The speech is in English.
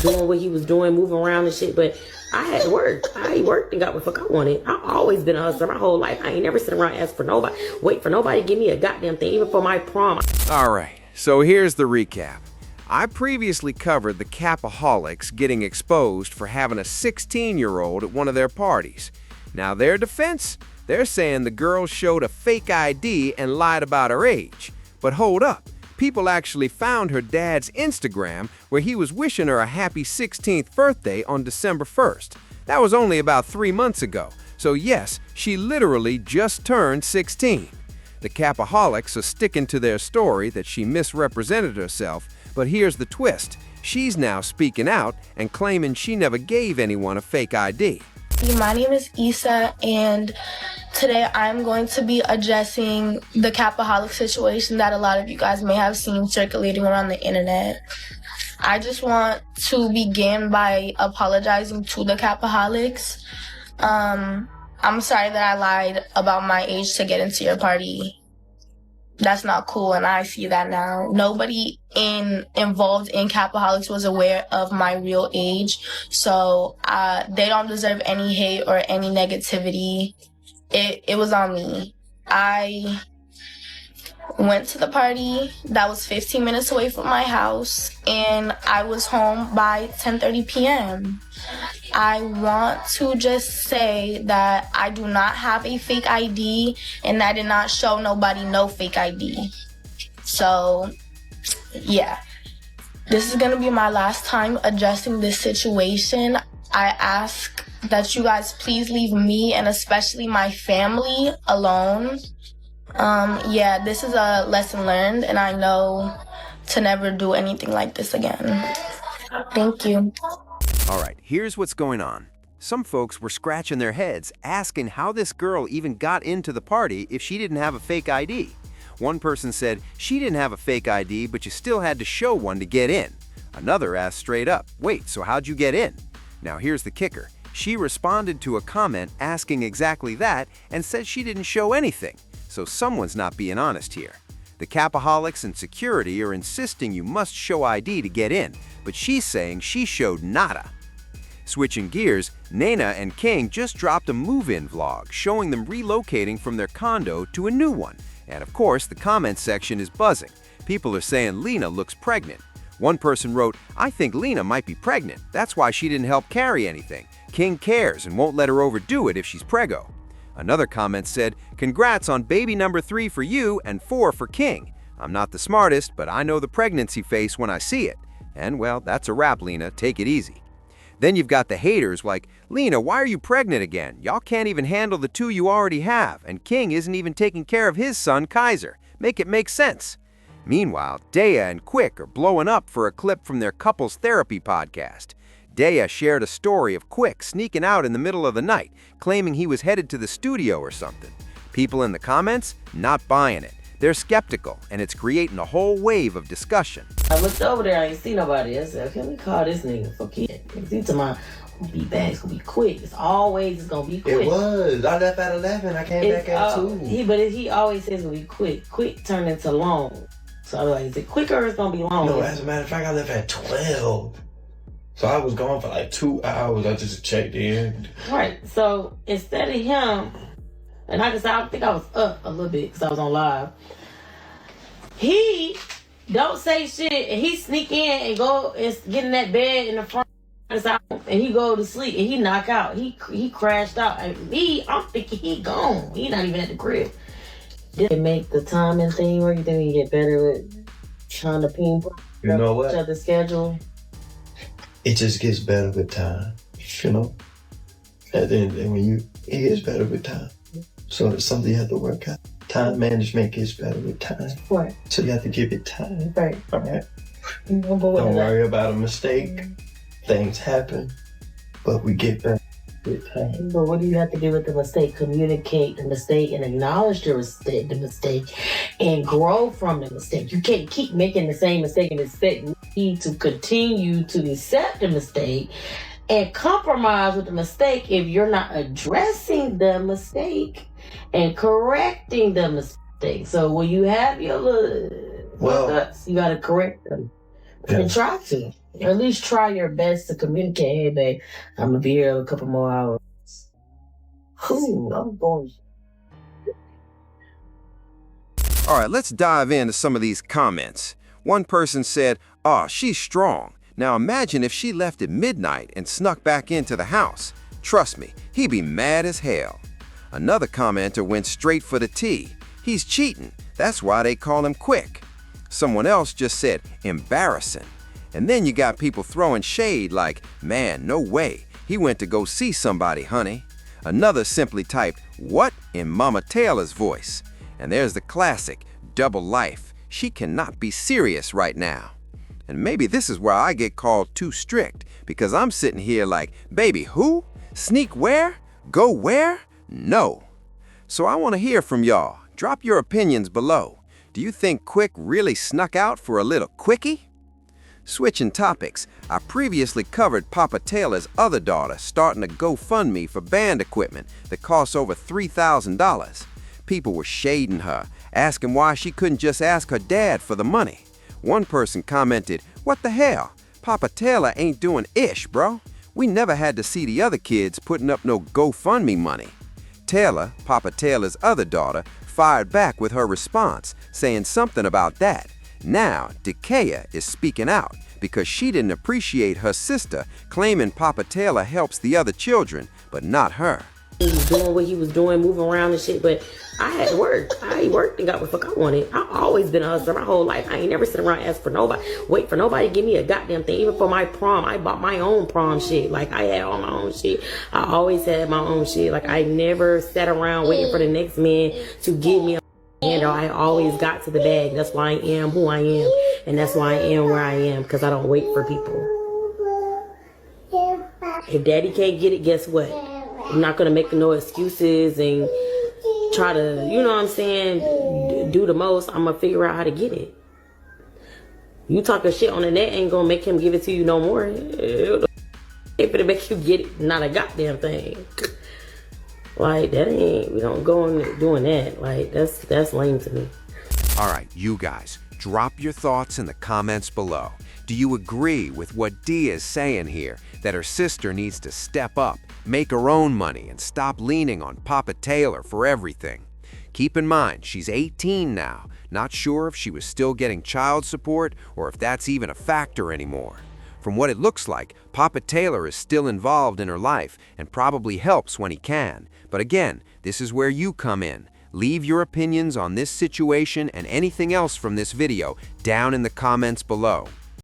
doing what he was doing, moving around and shit. But I had to work. I worked and got what the fuck I wanted. I've always been a hustler my whole life. I ain't never sit around and ask for nobody, wait for nobody to give me a goddamn thing, even for my prom. All right, so here's the recap. I previously covered the Capaholics getting exposed for having a 16-year-old at one of their parties. Now, their defense? They're saying the girl showed a fake ID and lied about her age. But hold up. People actually found her dad's Instagram where he was wishing her a happy 16th birthday on December 1st. That was only about 3 months ago. So yes, she literally just turned 16. The Capaholics are sticking to their story that she misrepresented herself, but here's the twist. She's now speaking out and claiming she never gave anyone a fake ID. My name is Issa, and today I'm going to be addressing the Capaholic situation that a lot of you guys may have seen circulating around the internet. I just want to begin by apologizing to the Capaholics. I'm sorry that I lied about my age to get into your party. That's not cool, and I see that now. Nobody involved in Capaholics was aware of my real age, so they don't deserve any hate or any negativity. It was on me. I went to the party that was 15 minutes away from my house, and I was home by 10:30 p.m. I want to just say that I do not have a fake ID, and I did not show nobody no fake ID. So, yeah. This is gonna be my last time addressing this situation. I ask that you guys please leave me and especially my family alone. Yeah, this is a lesson learned, and I know to never do anything like this again. Thank you. All right, here's what's going on. Some folks were scratching their heads, asking how this girl even got into the party if she didn't have a fake ID. One person said she didn't have a fake ID, but you still had to show one to get in. Another asked straight up, wait, so how'd you get in? Now here's the kicker. She responded to a comment asking exactly that and said she didn't show anything. So someone's not being honest here. The Capaholics and security are insisting you must show ID to get in, but she's saying she showed nada. Switching gears, Laina and King just dropped a move-in vlog showing them relocating from their condo to a new one. And of course, the comment section is buzzing. People are saying Laina looks pregnant. One person wrote, I think Laina might be pregnant. That's why she didn't help carry anything. King cares and won't let her overdo it if she's preggo. Another comment said, congrats on baby number 3 for you and 4 for King. I'm not the smartest, but I know the pregnancy face when I see it. And well, that's a wrap, Laina. Take it easy. Then you've got the haters like, Laina, why are you pregnant again? Y'all can't even handle the 2 you already have, and King isn't even taking care of his son, Kaiser. Make it make sense. Meanwhile, Daysha and Quick are blowing up for a clip from their couples therapy podcast. Daysha shared a story of Quick sneaking out in the middle of the night, claiming he was headed to the studio or something. People in the comments, not buying it. They're skeptical, and it's creating a whole wave of discussion. I looked over there, I ain't see nobody. I said, can we call this nigga for kid? He's gonna be back, it's gonna be quick. It's gonna be quick. It was. I left at 11, I came back at 2. He always says it's gonna be quick. Quick turned into long. So I was like, is it quicker or it's gonna be long? No, as a matter of fact, I left at 12. So I was gone for like 2 hours. I just checked in. Right. So instead of him, and I think I was up a little bit because I was on live. He don't say shit, and he sneak in and go and get in that bed in the front, and he go to sleep and he knock out. He crashed out. And I'm thinking he gone. He not even at the crib. Did it make the timing thing where you think you get better with trying to ping pong? You know what? Each other's schedule. It just gets better with time. You know? At the end of the day, it gets better with time. So it's something you have to work out. Time management gets better with time. Right. So you have to give it time. Right. All right? Don't worry about a mistake. Things happen, but we get better with time. But what do you have to do with the mistake? Communicate the mistake and acknowledge the mistake and grow from the mistake. You can't keep making the same mistake and expect me to continue to accept the mistake and compromise with the mistake if you're not addressing the mistake and correcting the mistake. So when you have your little hiccups, you gotta correct them and try to. At least try your best to communicate. Hey, babe, I'm gonna be here a couple more hours. I'm going. All right, let's dive into some of these comments. One person said, "Oh, she's strong. Now imagine if she left at midnight and snuck back into the house. Trust me, he'd be mad as hell." Another commenter went straight for the T. "He's cheating. That's why they call him quick." Someone else just said, "Embarrassing." And then you got people throwing shade like, "Man, no way. He went to go see somebody, honey." Another simply typed, "What?" in Mama Taylor's voice. And there's the classic, double life. She cannot be serious right now. And maybe this is where I get called too strict, because I'm sitting here like, baby, who? Sneak where? Go where? No. So I want to hear from y'all. Drop your opinions below. Do you think Quick really snuck out for a little quickie? Switching topics, I previously covered Papa Taylor's other daughter starting a GoFundMe for band equipment that costs over $3,000. People were shading her, asking why she couldn't just ask her dad for the money. One person commented, "What the hell? Papa Taylor ain't doing ish, bro. We never had to see the other kids putting up no GoFundMe money." Taylor, Papa Taylor's other daughter, fired back with her response, saying something about that. Now, Daysha is speaking out because she didn't appreciate her sister claiming Papa Taylor helps the other children, but not her. He was doing what he was doing, moving around and shit, but I had to work. I worked and got what the fuck I wanted. I've always been a hustler my whole life. I ain't never sit around and ask for nobody, wait for nobody to give me a goddamn thing. Even for my prom, I bought my own prom shit. Like, I had all my own shit. I always had my own shit. Like, I never sat around waiting for the next man to give me a handle. I always got to the bag. That's why I am who I am. And that's why I am where I am, because I don't wait for people. If daddy can't get it, guess what? I'm not going to make no excuses and try to, you know what I'm saying, do the most. I'm going to figure out how to get it. You talking shit on the net ain't going to make him give it to you no more. If it make you get it, not a goddamn thing. Like, that ain't, we don't go on doing that. Like, that's lame to me. All right, you guys, drop your thoughts in the comments below. Do you agree with what Dee is saying here, that her sister needs to step up, make her own money, and stop leaning on Papa Taylor for everything? Keep in mind, she's 18 now, not sure if she was still getting child support or if that's even a factor anymore. From what it looks like, Papa Taylor is still involved in her life and probably helps when he can. But again, this is where you come in. Leave your opinions on this situation and anything else from this video down in the comments below.